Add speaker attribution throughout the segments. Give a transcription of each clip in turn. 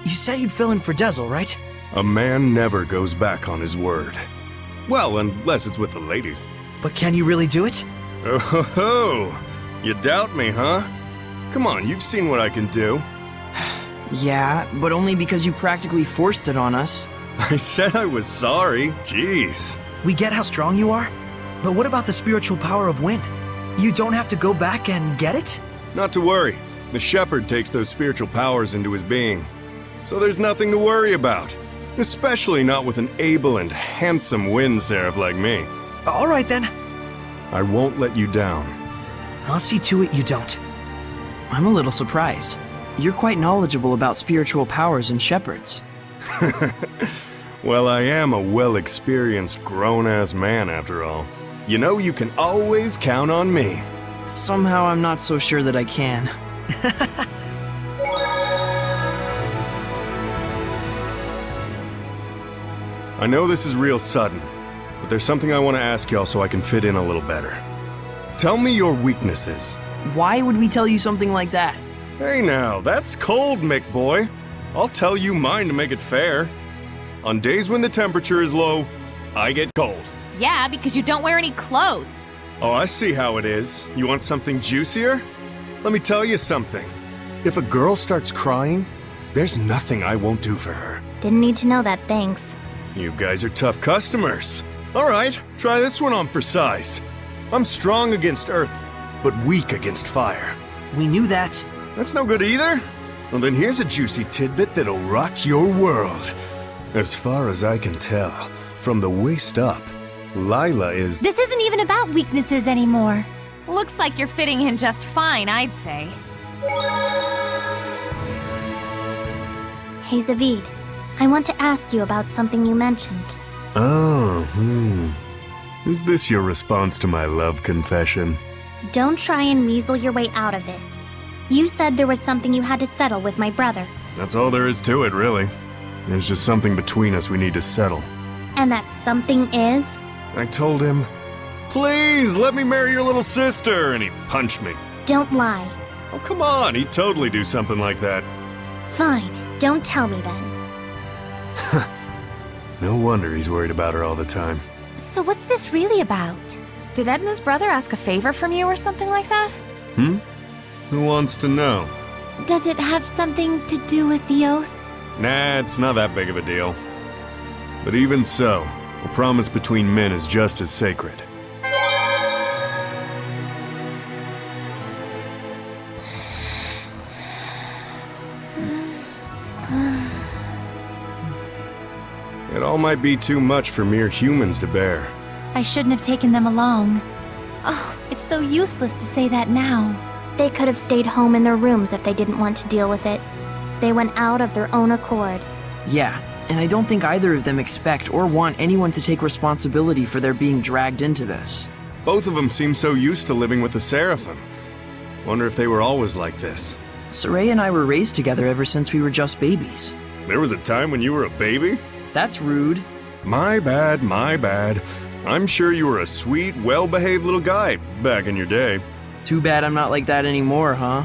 Speaker 1: You said you'd fill in for Dezel, right?
Speaker 2: A man never goes back on his word. Well, unless it's with the ladies.
Speaker 1: But can you really do it?
Speaker 2: Oh ho ho! You doubt me, huh? Come on, you've seen what I can do.
Speaker 3: Yeah, but only because you practically forced it on us.
Speaker 2: I said I was sorry. Jeez.
Speaker 1: We get how strong you are, but what about the spiritual power of wind? You don't have to go back and get it?
Speaker 2: Not to worry. The shepherd takes those spiritual powers into his being. So there's nothing to worry about. Especially not with an able and handsome wind seraph like me.
Speaker 1: All right then.
Speaker 2: I won't let you down.
Speaker 1: I'll see to it you don't.
Speaker 3: I'm a little surprised. You're quite knowledgeable about spiritual powers and shepherds.
Speaker 2: Well, I am a well-experienced grown-ass man after all. You know you can always count on me.
Speaker 3: Somehow I'm not so sure that I can.
Speaker 2: I know this is real sudden, but there's something I want to ask y'all so I can fit in a little better. Tell me your weaknesses.
Speaker 3: Why would we tell you something like that?
Speaker 2: Hey now, that's cold, Mick boy. I'll tell you mine to make it fair. On days when the temperature is low, I get cold.
Speaker 4: Yeah, because you don't wear any clothes.
Speaker 2: Oh, I see how it is. You want something juicier? Let me tell you something. If a girl starts crying, there's nothing I won't do for her.
Speaker 5: Didn't need to know that, thanks.
Speaker 2: You guys are tough customers. All right, try this one on for size. I'm strong against earth, but weak against fire.
Speaker 1: We knew that.
Speaker 2: That's no good either. Well, then here's a juicy tidbit that'll rock your world. As far as I can tell, from the waist up, Lila is...
Speaker 5: This isn't even about weaknesses anymore.
Speaker 4: Looks like you're fitting in just fine, I'd say.
Speaker 5: Hey, Zavid. I want to ask you about something you mentioned.
Speaker 2: Oh, Is this your response to my love confession?
Speaker 5: Don't try and weasel your way out of this. You said there was something you had to settle with my brother.
Speaker 2: That's all there is to it, really. There's just something between us we need to settle.
Speaker 5: And that something is?
Speaker 2: I told him, please let me marry your little sister, and he punched me.
Speaker 5: Don't lie.
Speaker 2: Oh, come on, he'd totally do something like that.
Speaker 5: Fine, don't tell me then.
Speaker 2: No wonder he's worried about her all the time.
Speaker 5: So what's this really about?
Speaker 4: Did Edna's brother ask a favor from you or something like that?
Speaker 2: Who wants to know?
Speaker 5: Does it have something to do with the oath?
Speaker 2: Nah, it's not that big of a deal. But even so, a promise between men is just as sacred. It all might be too much for mere humans to bear.
Speaker 5: I shouldn't have taken them along. Oh, it's so useless to say that now. They could have stayed home in their rooms if they didn't want to deal with it. They went out of their own accord.
Speaker 3: Yeah, and I don't think either of them expect or want anyone to take responsibility for their being dragged into this.
Speaker 2: Both of them seem so used to living with the Seraphim. Wonder if they were always like this.
Speaker 3: Soraya and I were raised together ever since we were just babies.
Speaker 2: There was a time when you were a baby?
Speaker 3: That's rude.
Speaker 2: My bad, my bad. I'm sure you were a sweet, well-behaved little guy back in your day.
Speaker 3: Too bad I'm not like that anymore, huh?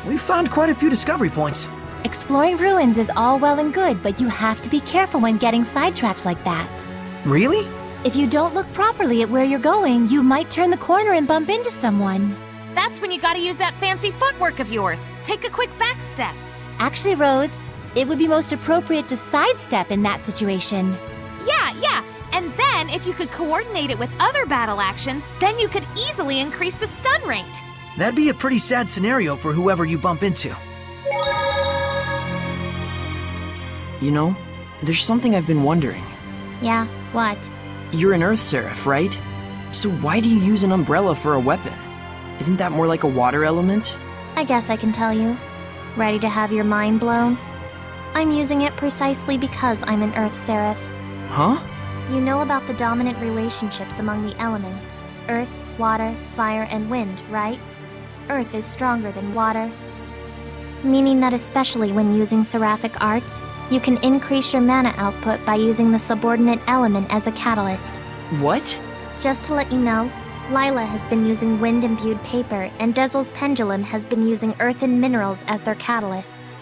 Speaker 1: We found quite a few discovery points.
Speaker 5: Exploring ruins is all well and good, but you have to be careful when getting sidetracked like that.
Speaker 1: Really?
Speaker 5: If you don't look properly at where you're going, you might turn the corner and bump into someone.
Speaker 4: That's when you gotta use that fancy footwork of yours. Take a quick back step.
Speaker 5: Actually, Rose, it would be most appropriate to sidestep in that situation.
Speaker 4: Yeah. And then, if you could coordinate it with other battle actions, then you could easily increase the stun rate.
Speaker 1: That'd be a pretty sad scenario for whoever you bump into.
Speaker 3: You know, there's something I've been wondering.
Speaker 5: Yeah, what?
Speaker 3: You're an Earth Seraph, right? So why do you use an umbrella for a weapon? Isn't that more like a water element?
Speaker 5: I guess I can tell you. Ready to have your mind blown? I'm using it precisely because I'm an Earth Seraph.
Speaker 3: Huh?
Speaker 5: You know about the dominant relationships among the elements. Earth, water, fire, and wind, right? Earth is stronger than water. Meaning that especially when using seraphic arts, you can increase your mana output by using the subordinate element as a catalyst.
Speaker 3: What?
Speaker 5: Just to let you know, Lila has been using wind-imbued paper, and Dezel's pendulum has been using earth and minerals as their catalysts.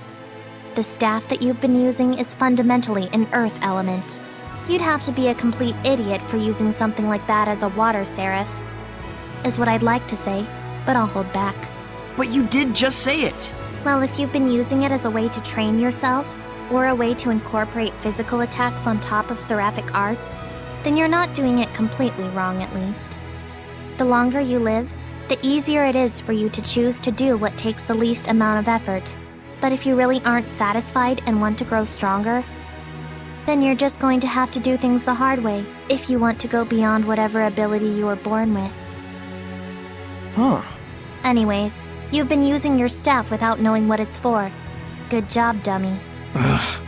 Speaker 5: The staff that you've been using is fundamentally an earth element. You'd have to be a complete idiot for using something like that as a water seraph, is what I'd like to say, but I'll hold back.
Speaker 3: But you did just say it.
Speaker 5: Well, if you've been using it as a way to train yourself, or a way to incorporate physical attacks on top of seraphic arts, then you're not doing it completely wrong, at least. The longer you live, the easier it is for you to choose to do what takes the least amount of effort. But if you really aren't satisfied and want to grow stronger, then you're just going to have to do things the hard way if you want to go beyond whatever ability you were born with.
Speaker 3: Huh.
Speaker 5: Anyways, you've been using your staff without knowing what it's for. Good job, dummy.
Speaker 3: Ugh.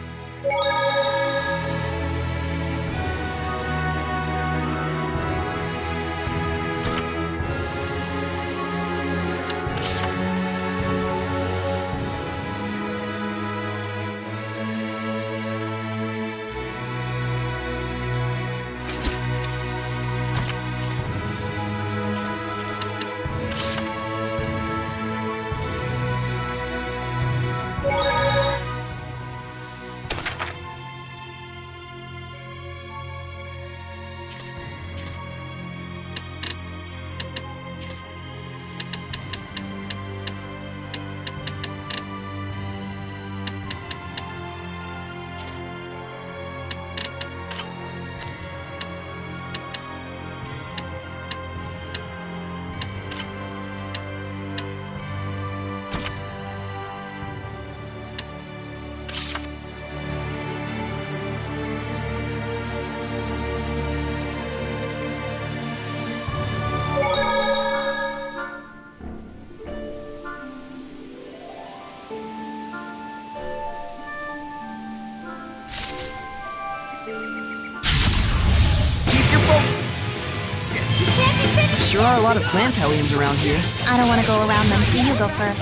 Speaker 3: Sure are a lot of Plantalians around here.
Speaker 5: I don't want to go around them, so you go first.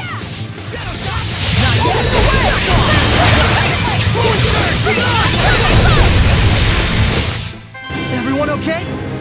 Speaker 1: Everyone okay?